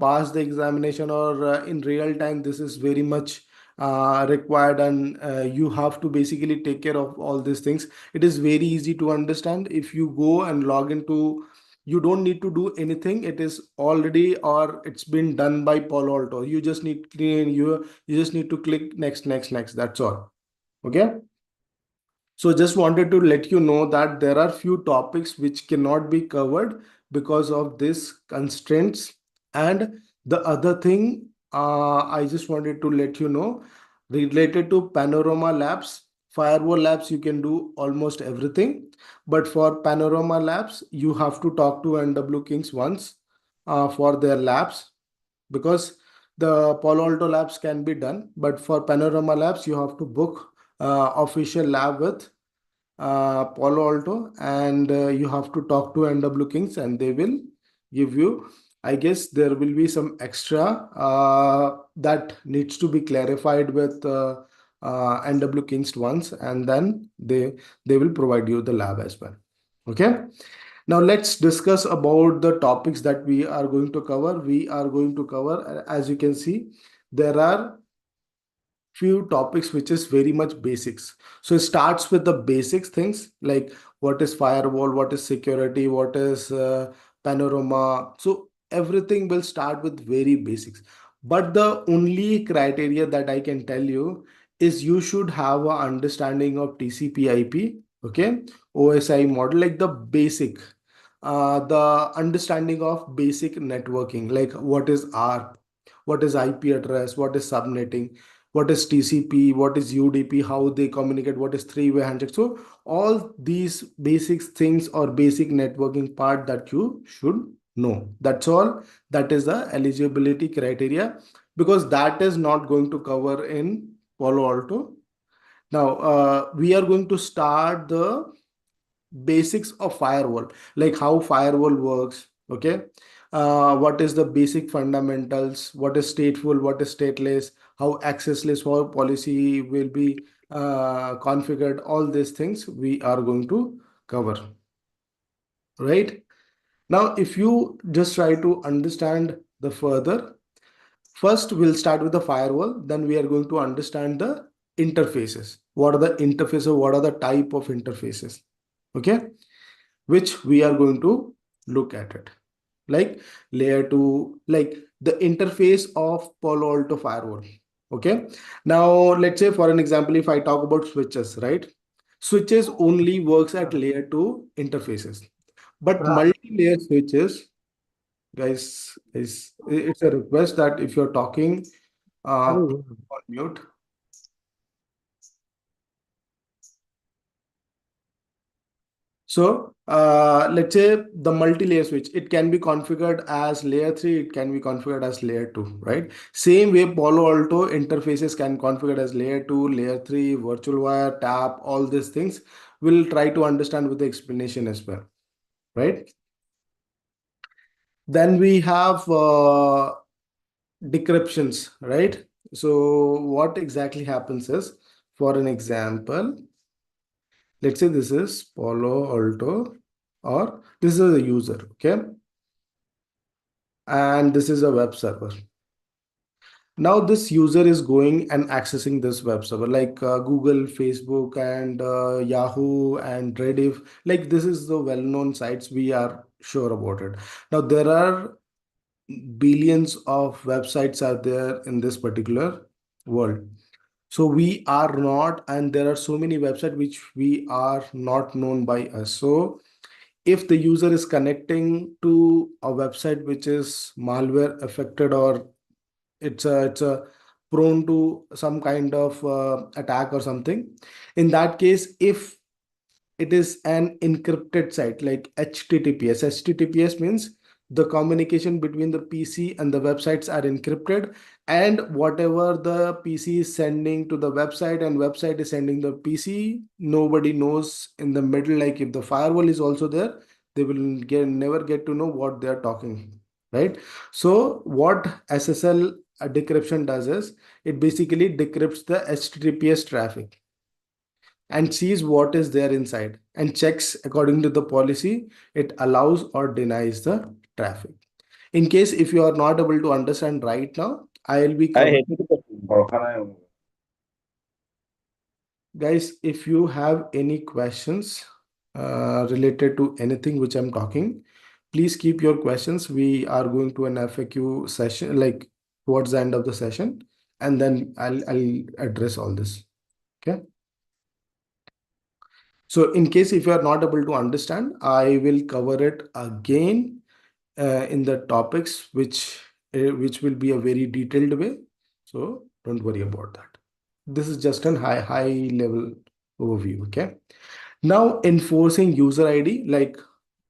not passed the examination or in real time, this is very much required, and you have to basically take care of all these things. It is very easy to understand. If you go and log into, you don't need to do anything. It is already, or it's been done by Palo Alto. You just need you just need to click next, next, next. That's all. Okay. So just wanted to let you know that there are few topics which cannot be covered because of this constraints. And the other thing, I just wanted to let you know, related to Panorama Labs, Firewall Labs, you can do almost everything. But for Panorama Labs, you have to talk to NW Kings once for their labs, because the Palo Alto labs can be done. But for Panorama Labs, you have to book official lab with Palo Alto, and you have to talk to NW Kings, and they will give you. I guess there will be some extra that needs to be clarified with NW Kings once, and then they will provide you the lab as well. Okay. Now let's discuss about the topics that we are going to cover. We are going to cover, as you can see, there are few topics which is very much basics. So it starts with the basics things like what is firewall, what is security, what is panorama. So everything will start with very basics. But the only criteria that I can tell you is you should have an understanding of TCP/IP, okay, OSI model, like the basic, the understanding of basic networking, like what is ARP, what is IP address, what is subnetting, what is TCP, what is UDP, how they communicate, what is three-way handshake. So all these basic things or basic networking part that you should know. That's all. That is the eligibility criteria, because that is not going to cover in Palo Alto. Now, we are going to start the basics of firewall, like how firewall works. Okay. What is the basic fundamentals, what is stateful, what is stateless, how accessless policy will be configured. All these things we are going to cover, right? Now if you just try to understand the further, first we'll start with the firewall, then we are going to understand the interfaces. What are the interfaces, what are the type of interfaces, okay, which we are going to look at it. Like layer 2, like the interface of Palo Alto firewall. Okay. Now let's say, for an example, if I talk about switches, right? Switches only works at layer 2 interfaces. But multi-layer switches, guys, it's a request that if you're talking, on mute. So let's say the multi-layer switch, it can be configured as layer 3, it can be configured as layer 2, right? Same way Palo Alto interfaces can configure as layer 2, layer 3, virtual wire, tap, all these things. We'll try to understand with the explanation as well, right? Then we have decryptions, right? So what exactly happens is, for an example, let's say this is Palo Alto, or this is a user, okay? And this is a web server. Now this user is going and accessing this web server, like Google, Facebook, and Yahoo and Rediff. Like this is the well-known sites, we are sure about it. Now there are billions of websites out there in this particular world. So we are not, and there are so many websites which we are not known by us. So if the user is connecting to a website which is malware affected, or it's a prone to some kind of attack or something, in that case, if it is an encrypted site like HTTPS means the communication between the PC and the websites are encrypted, and whatever the PC is sending to the website and website is sending the PC, nobody knows in the middle. Like if the firewall is also there, they will never get to know what they are talking, right? So what SSL decryption does is, it basically decrypts the HTTPS traffic and sees what is there inside and checks according to the policy. It allows or denies the traffic. In case if you are not able to understand right now, I'll be I covering. hate it. Guys, if you have any questions related to anything which I'm talking, please keep your questions. We are going to an FAQ session, like towards the end of the session, and then I'll address all this. Okay. So in case if you are not able to understand, I will cover it again in the topics which will be a very detailed way. So don't worry about that. This is just an high level overview. Okay. Now enforcing user ID, like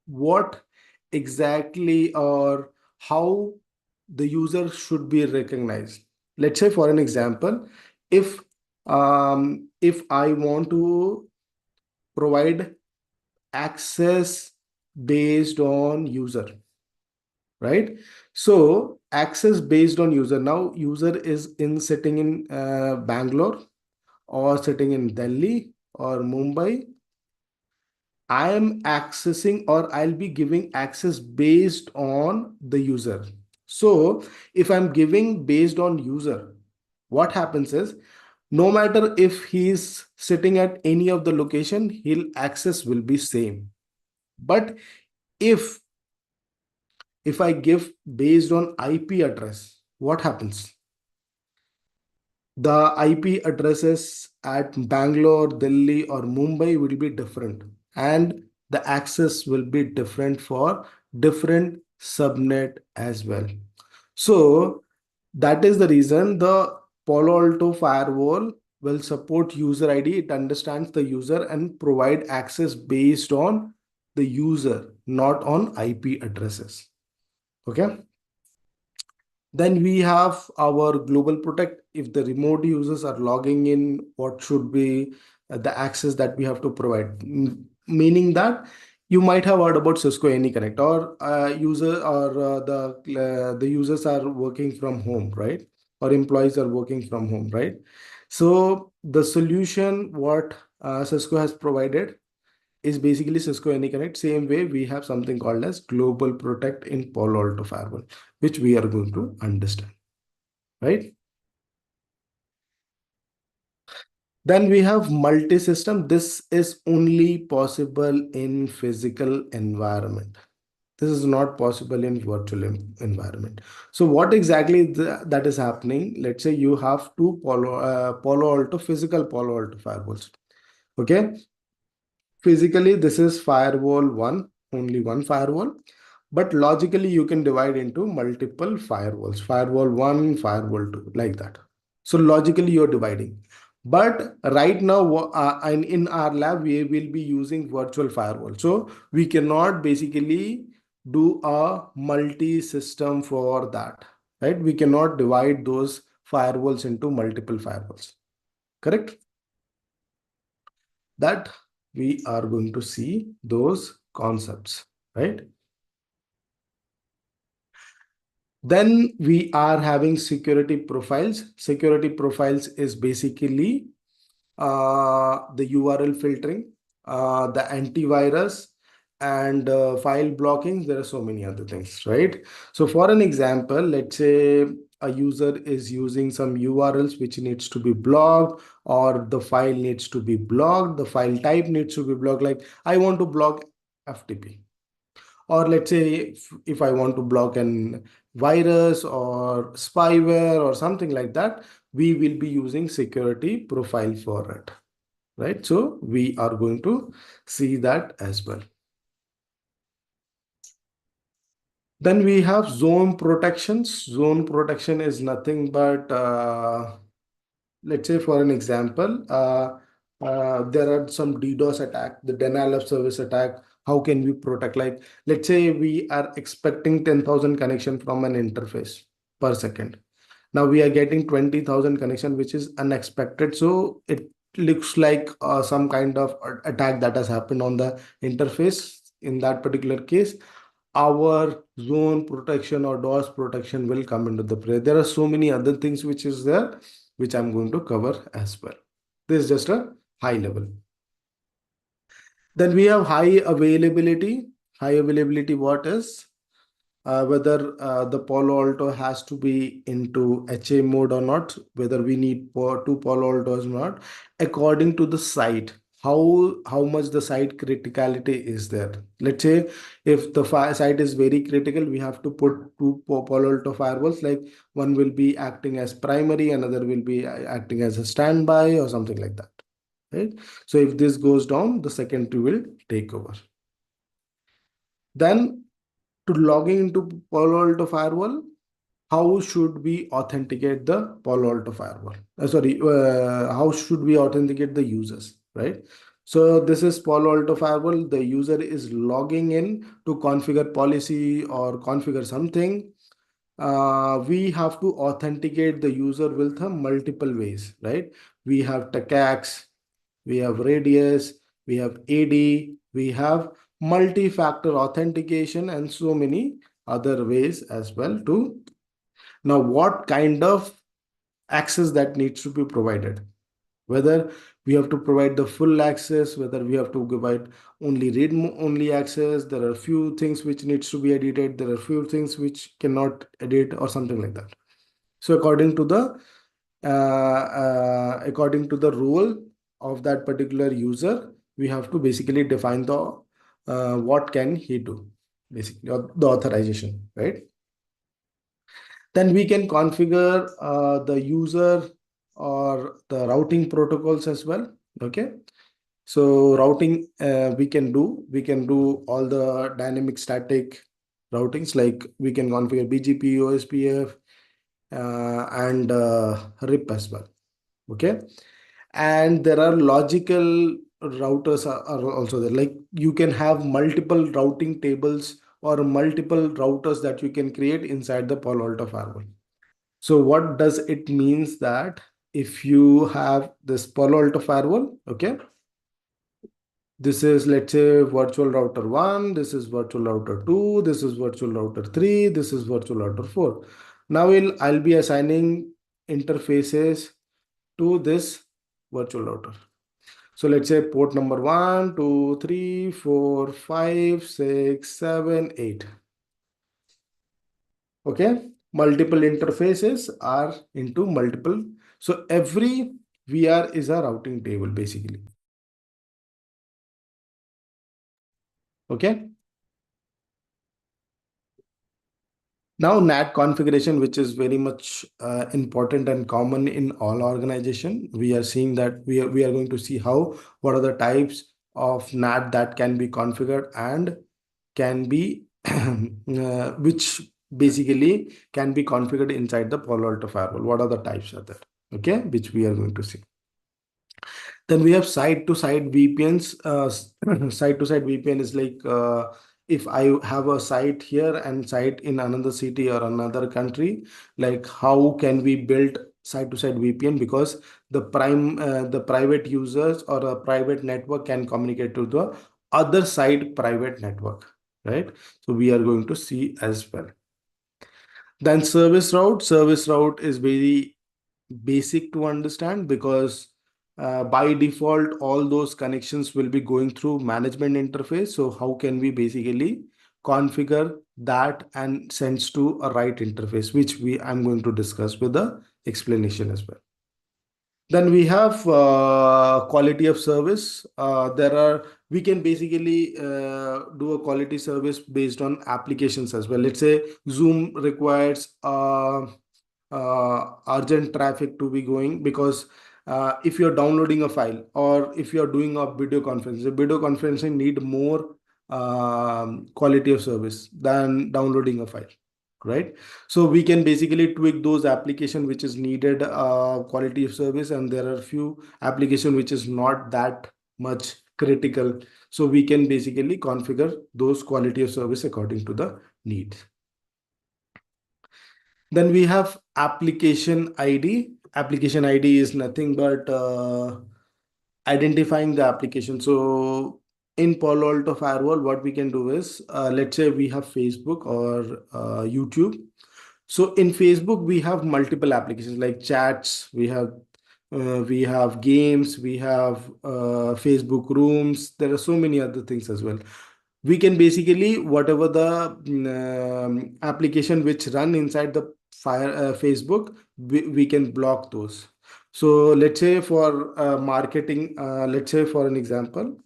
what exactly or how the user should be recognized. Let's say for an example, if if I want to provide access based on user, right? So access based on user, now user is in sitting in Bangalore or sitting in Delhi or Mumbai. I am accessing or I'll be giving access based on the user. So if I'm giving based on user, what happens is no matter if he's sitting at any of the location, he'll access will be same. But if if I give based on IP address, what happens? The IP addresses at Bangalore, Delhi, or Mumbai will be different, and the access will be different for different subnet as well. So that is the reason the Palo Alto firewall will support user ID. It understands the user and provide access based on the user, not on IP addresses. Okay. Then we have our global protect. If the remote users are logging in, what should be the access that we have to provide? Meaning that you might have heard about Cisco AnyConnect or user or the users are working from home, right? Or employees are working from home, right? So the solution what Cisco has provided is basically Cisco AnyConnect. Same way, we have something called as Global Protect in Palo Alto Firewall, which we are going to understand, right? Then we have multi-system. This is only possible in physical environment. This is not possible in virtual environment. So what exactly that is happening? Let's say you have two Palo Alto physical Palo Alto firewalls. Okay. Physically, this is firewall one, only one firewall. But logically, you can divide into multiple firewalls, firewall one, firewall two, like that. So logically, you're dividing. But right now, and in our lab, we will be using virtual firewall. So we cannot basically do a multi-system for that, right? We cannot divide those firewalls into multiple firewalls, correct? That we are going to see those concepts, right? Then we are having security profiles. Security profiles is basically the URL filtering, the antivirus, and file blocking. There are so many other things, right? So for an example, let's say a user is using some URLs which needs to be blocked, or the file needs to be blocked, the file type needs to be blocked. Like I want to block FTP, or let's say if I want to block an virus or spyware or something like that, we will be using security profile for it, right? So we are going to see that as well. Then we have zone protections. Zone protection is nothing but let's say for an example, there are some DDoS attack, the denial of service attack. How can we protect? Like, let's say we are expecting 10,000 connection from an interface per second. Now we are getting 20,000 connection, which is unexpected. So it looks like some kind of attack that has happened on the interface. In that particular case, our zone protection or DOS protection will come into the play. There are so many other things which is there, which I'm going to cover as well. This is just a high level. Then we have high availability. High availability, what is? whether the Palo Alto has to be into HA mode or not, whether we need two Palo Altos or not, according to the site. How much the site criticality is there. Let's say if the site is very critical, we have to put two Palo Alto firewalls, like one will be acting as primary, another will be acting as a standby or something like that, right? So if this goes down, the secondary will take over. Then to logging into Palo Alto firewall, how should we authenticate the Palo Alto firewall? How should we authenticate the users, right? So this is Palo Alto firewall. The user is logging in to configure policy or configure something. We have to authenticate the user with multiple ways, right? We have TACACS, we have Radius, we have AD, we have multi-factor authentication, and so many other ways as well too. Now, what kind of access that needs to be provided? Whether we have to provide the full access, whether we have to provide only read only access. There are few things which needs to be edited. There are few things which cannot edit or something like that. So according to the role of that particular user, we have to basically define the what can he do, basically, or the authorization, right? Then we can configure the user or the routing protocols as well. Okay. So routing, we can do all the dynamic static routings, like we can configure BGP, OSPF, and RIP as well. Okay. And there are logical routers are also there. Like you can have multiple routing tables or multiple routers that you can create inside the Palo Alto firewall. So what does it means that if you have this Palo Alto firewall, okay, this is, let's say, virtual router 1, this is virtual router 2, this is virtual router 3, this is virtual router 4. Now I'll be assigning interfaces to this virtual router. So let's say port number 1, 2, 3, 4, 5, 6, 7, 8. Okay, multiple interfaces are into multiple. So every VR is a routing table basically. Okay. Now NAT configuration, which is very much important and common in all organization. We are seeing that we are going to see what are the types of NAT that can be configured and can be which basically can be configured inside the Palo Alto firewall. What are the types of that? Okay, which we are going to see. Then we have site-to-site VPNs. Site-to-site VPN is like if I have a site here and site in another city or another country, like how can we build site-to-site VPN? Because the private users or a private network can communicate to the other side private network, right? So we are going to see as well. Then service route. Service route is very basic to understand because by default, all those connections will be going through management interface. So how can we basically configure that and sends to a right interface, which I'm going to discuss with the explanation as well. Then we have quality of service. We can basically do a quality service based on applications as well. Let's say Zoom requires urgent traffic to be going because if you're downloading a file or if you're doing a video conference, the video conferencing need more quality of service than downloading a file, right? So we can basically tweak those application which is needed quality of service, and there are few application which is not that much critical. So we can basically configure those quality of service according to the needs. Then we have application ID. Application ID is nothing but identifying the application. So in Palo Alto Firewall, what we can do is, let's say we have Facebook or YouTube. So in Facebook, we have multiple applications like chats, we have games, we have Facebook rooms. There are so many other things as well. we can basically whatever the application which run inside the Facebook, we can block those. So let's say for marketing, let's say for an example,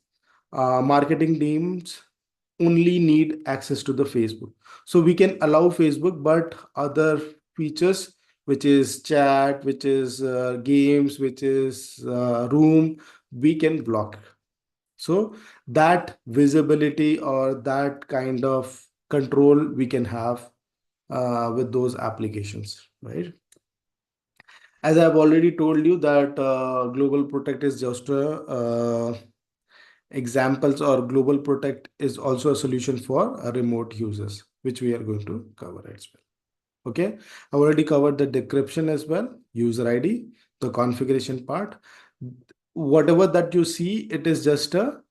marketing teams only need access to the Facebook. So we can allow Facebook, but other features, which is chat, which is games, which is room, we can block. So that visibility or that kind of control we can have with those applications, right? As I've already told you that Global Protect is just a examples, or Global Protect is also a solution for remote users, which we are going to cover as well. Okay, I already covered the decryption as well, user ID, the configuration part. Whatever that you see, it is just a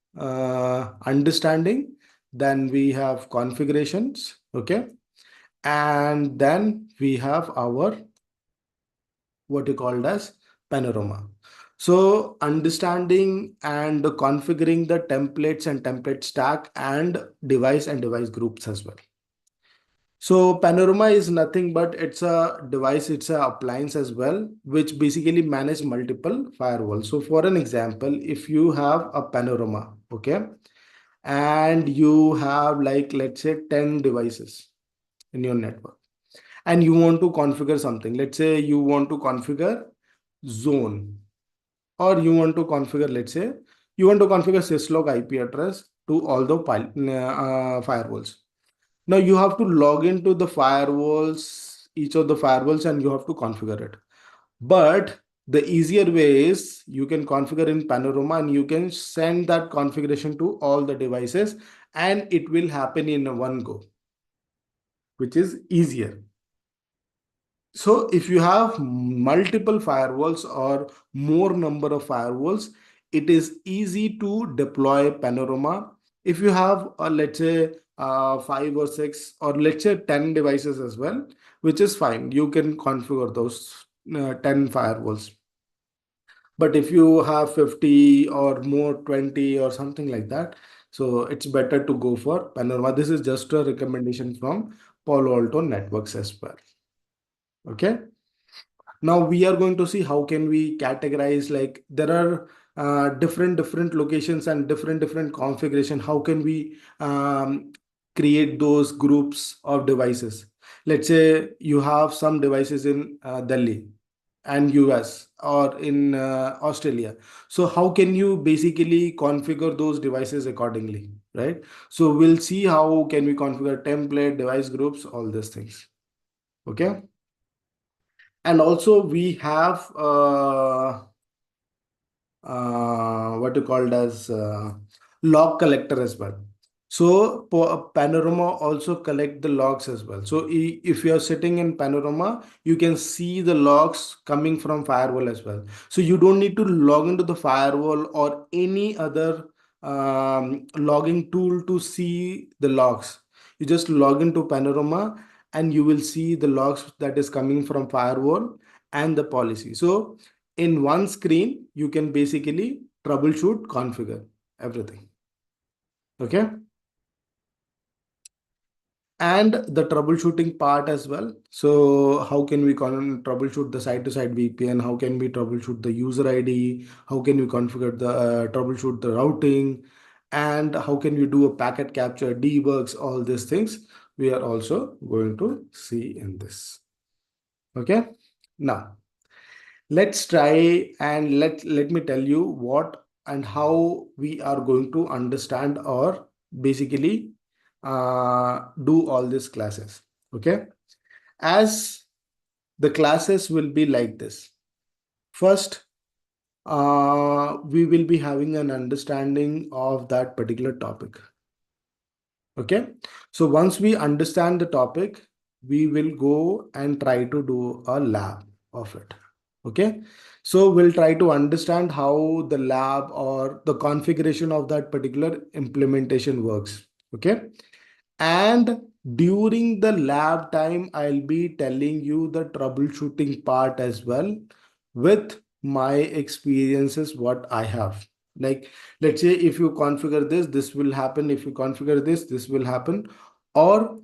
understanding. Then we have configurations, okay, and then we have our what you called as panorama. So understanding and configuring the templates and template stack and device groups as well. So Panorama is nothing but it's a device, it's a appliance as well, which basically manage multiple firewalls. So for an example, if you have a Panorama, okay, and you have like, let's say 10 devices in your network, and you want to configure something, let's say you want to configure zone, or you want to configure, let's say you want to configure syslog IP address to all the firewalls. Now you have to log into the firewalls, each of the firewalls, and you have to configure it. But the easier way is you can configure in Panorama and you can send that configuration to all the devices, and it will happen in one go, which is easier. So if you have multiple firewalls or more number of firewalls, it is easy to deploy Panorama. If you have, let's say, 5 or 6, or let's say 10 devices as well, which is fine. You can configure those 10 firewalls. But if you have 50 or more, 20 or something like that, so it's better to go for Panorama. This is just a recommendation from Palo Alto Networks as well. Okay. Now we are going to see how can we categorize, like there are different locations and different configuration. How can we create those groups of devices? Let's say you have some devices in Delhi and US, or in Australia. So how can you basically configure those devices accordingly, right? So we'll see how can we configure template, device groups, all these things. Okay. And also we have what you called as log collector as well. So Panorama also collect the logs as well. So if you are sitting in Panorama, you can see the logs coming from firewall as well. So you don't need to log into the firewall or any other logging tool to see the logs. You just log into Panorama and you will see the logs that is coming from firewall and the policy. So in one screen, you can basically troubleshoot, configure everything. Okay. And the troubleshooting part as well. So how can we troubleshoot the side-to-side VPN? How can we troubleshoot the user ID? How can we configure the troubleshoot the routing? And how can we do a packet capture, debugs, all these things we are also going to see in this. Okay. Now let's try and let me tell you what and how we are going to understand or basically do all these classes. Okay. As the classes will be like this. First, we will be having an understanding of that particular topic. Okay. So once we understand the topic, we will go and try to do a lab of it. Okay. So we'll try to understand how the lab or the configuration of that particular implementation works. Okay. And during the lab time, I'll be telling you the troubleshooting part as well with my experiences, what I have. Like, let's say if you configure this, this will happen. If you configure this, this will happen. Or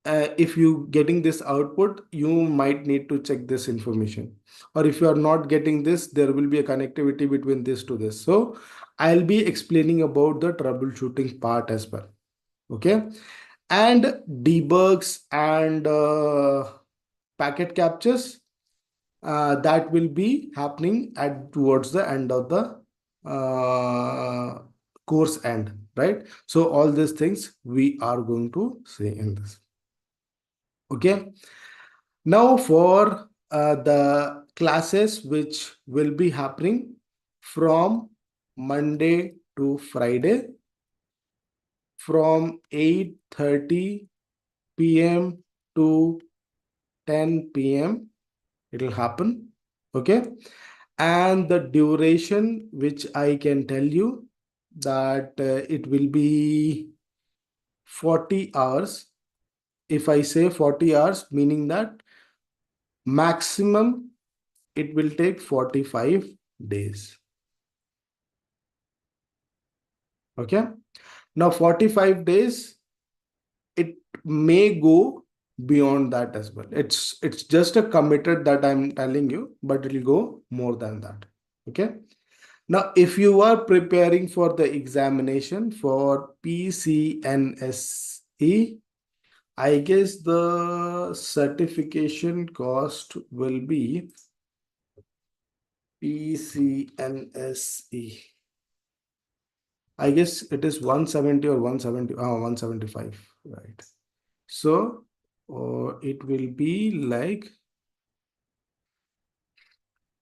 if you getting this output, you might need to check this information. Or if you are not getting this, there will be a connectivity between this to this. So I'll be explaining about the troubleshooting part as well. Okay. And debugs and packet captures, that will be happening at towards the end of the uh, course end, right? So all these things we are going to say in this. Okay. Now for the classes which will be happening from Monday to Friday from 8:30 p.m. to 10 p.m. it will happen. Okay. And the duration which I can tell you that it will be 40 hours. If I say 40 hours, meaning that maximum it will take 45 days. Okay. Now 45 days, it may go beyond that as well. It's just a committed that I'm telling you, but it'll go more than that. Okay. Now, if you are preparing for the examination for PCNSE, I guess the certification cost will be PCNSE. I guess it is 170 or 175, right? So it will be like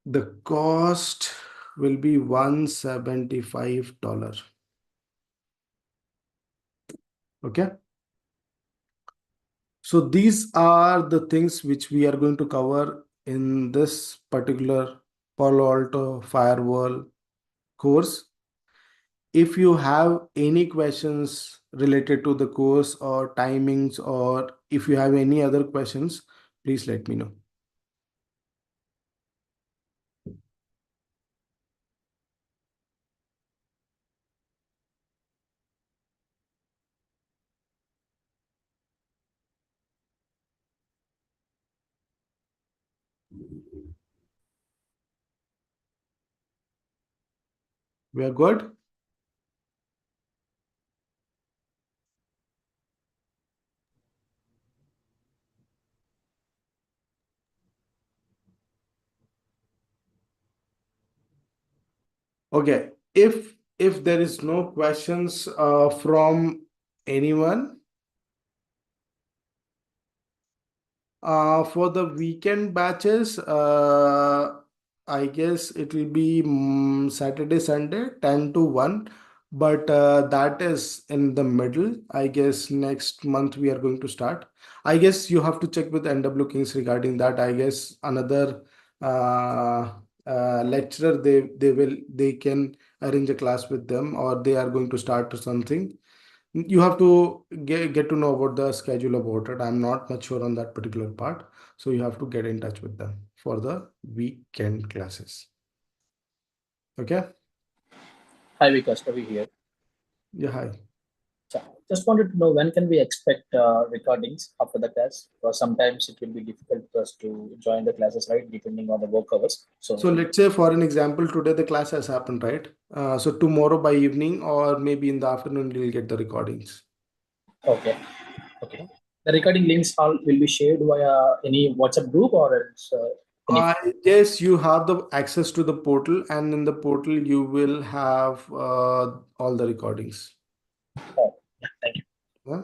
the cost will be $175. Okay. So these are the things which we are going to cover in this particular Palo Alto Firewall course. If you have any questions related to the course or timings, or if you have any other questions, please let me know. We are good. Okay. If there is no questions from anyone, for the weekend batches, I guess it will be Saturday, Sunday, 10 to 1. But that is in the middle. I guess next month we are going to start. I guess you have to check with NW Kings regarding that. I guess another uh, lecturer, they can arrange a class with them, or they are going to start something. You have to get to know about the schedule about it. I'm not much sure on that particular part. So you have to get in touch with them for the weekend classes. Okay. Hi, Vikas, Ravi here. Yeah, hi. So, just wanted to know when can we expect recordings after the class? Because sometimes it will be difficult for us to join the classes, right, depending on the work hours. So So, let's say for an example, today the class has happened, right? So tomorrow by evening or maybe in the afternoon, you'll get the recordings. okay, okay. The recording links all will be shared via any WhatsApp group or else, any. I guess you have the access to the portal, and in the portal you will have all the recordings. Oh, yeah, thank you. Yeah.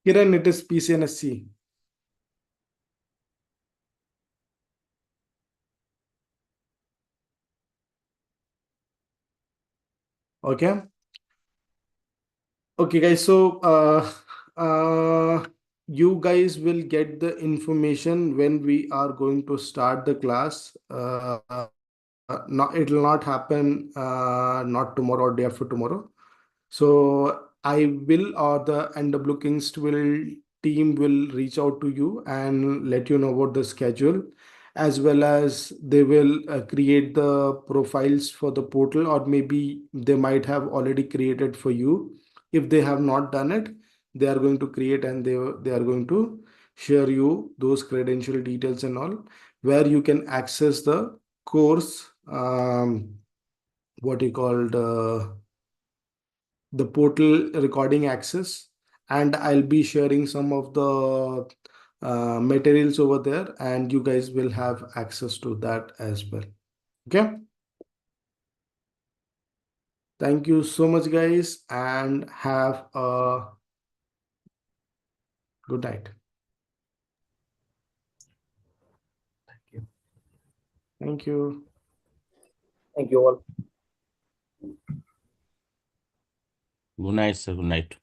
Kiran, it is PCNSC. Okay. Okay, guys. So, you guys will get the information when we are going to start the class. Not, it will not happen not tomorrow or day after tomorrow. So I will, or the NW Kings will team will reach out to you and let you know about the schedule, as well as they will create the profiles for the portal, or maybe they might have already created for you. If they have not done it, they are going to create, and they are going to share you those credential details and all, where you can access the course, what you called the portal recording access. And I'll be sharing some of the materials over there, and you guys will have access to that as well. Okay, thank you so much guys, and have a good night. Thank you. Thank you. Thank you all. Good night, sir. Good night.